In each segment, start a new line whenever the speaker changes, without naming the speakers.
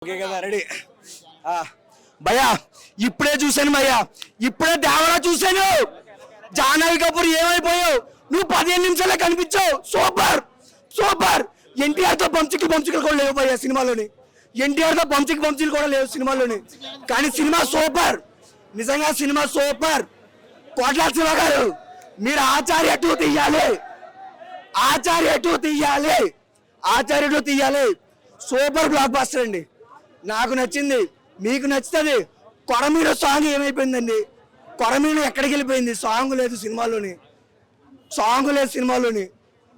Okay కదా ready భయ్యా ఇప్పుడే చూశాను భయ్యా ఇప్పుడే దేవరా చూశాను జాహ్నవి కపూర్ ఏమైపోయావు నువ్వు 15 నిమిషాలే కనిపించావు సూపర్ సూపర్ ఎన్టీఆర్ తో పంచులు కూడా లేవు భయ్యా సినిమాలోని ఎన్టీఆర్ తో పంచులు కూడా లేవు సినిమాలోని కానీ సినిమా సూపర్ నిజంగా సినిమా సూపర్ కోట్ల శివ గారు మీరు ఆచార్య 2 తీయాలి ఆచార్య 2 తీయాలి సూపర్ బ్లాక్ బస్టర్ అండి నాకు నచ్చింది మీకు నచ్చుతుంది కొరమీర సాంగ్ ఏమైపోయిందండి కొరమీర ఎక్కడికి వెళ్ళిపోయింది సాంగ్ లేదు సినిమాలోని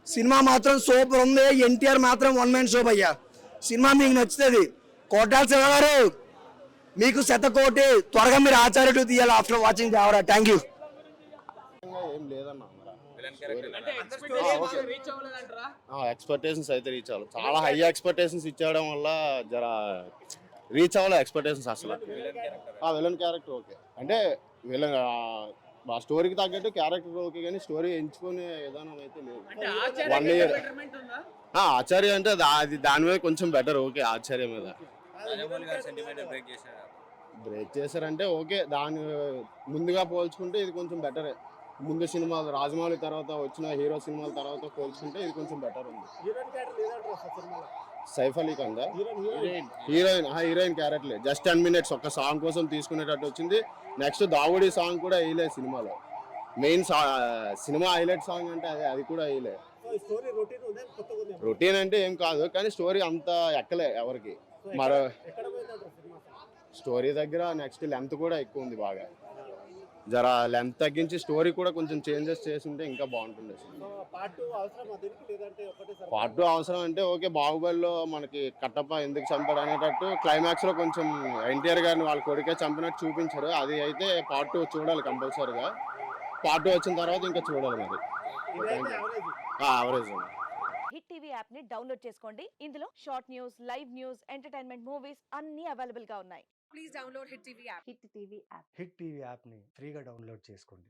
సినిమా మాత్రం సూపర్ ఉంది ఎన్టీఆర్ మాత్రం 1 మ్యాన్ షో అయ్యా సినిమా మీకు నచ్చుతుంది కోటాల శివ గారు మీకు శతకోటి త్వరగా మీరు ఆచార్య 2 తీయాలి after watching Devara thank you
expectations అయితే రీచ్ అవ్వాలి చాలా హై ఎక్స్పెక్టేషన్స్ ఇచ్చేయడం వల్ల జర రీచ్ అవ్వాలి ఎక్స్పెక్టేషన్స్ అసలు విలన్ క్యారెక్టర్ ఓకే అంటే విలన్ ఆ స్టోరీకి తగ్గట్టు క్యారెక్టర్ ఓకే కానీ స్టోరీ ఎంచుకునే విధానం అయితే లేదు 1 ఇయర్ ఆచార్య అంటే అది దాని మీద కొంచెం బెటర్ ఓకే ఆచార్య మీద బ్రేక్ చేశారంటే ఓకే దాని ముందుగా పోల్చుకుంటే ఇది కొంచెం బెటరే ముందు సినిమాలు రాజమౌళి తర్వాత వచ్చిన హీరో సినిమాల తర్వాత పోల్చుకుంటే ఇది కొంచెం బెటర్ ఉంది Saif Ali Khan heroine character just 10 minutes ఒక సాంగ్ కోసం తీసుకునేటట్టు వచ్చింది నెక్స్ట్ దావుడి సాంగ్ కూడా వేయలేదు సినిమాలో మెయిన్ సినిమా హైలైట్ సాంగ్ అంటే అది కూడా వేయలేదు రొటీన్ అంటే ఏం కాదు కానీ స్టోరీ అంత ఎక్కలే ఎవరికి మరో స్టోరీ దగ్గర నెక్స్ట్ లెంత్ కూడా ఎక్కువ ఉంది బాగా జర లెంత్ తగ్గించి స్టోరీ కూడా కొంచెం చేంజెస్ చేస్తుంటే ఇంకా బాగుంటుంది పార్ట్ 2 అవసరం అంటే ఓకే బాహుబలిలో మనకి కట్టప్ప ఎందుకు చంపాడు అనేటట్టు క్లైమాక్స్ లో కొంచెం ఎన్టీఆర్ గారిని వాళ్ళ కొడుకే చంపినట్టు చూపించారు అది అయితే పార్ట్ 2 చూడాలి కంపల్సరీగా పార్ట్ 2 వచ్చిన తర్వాత ఇంకా చూడాలి మరి యావరేజ్
హిట్ టీవీ యాప్ ని డౌన్లోడ్ చేసుకోండి ఇందులో short news live news entertainment movies అన్ని అవైలబుల్ గా ఉన్నాయి. Please download hit TV app.
Hit TV app ని ఫ్రీగా డౌన్లోడ్ చేసుకోండి.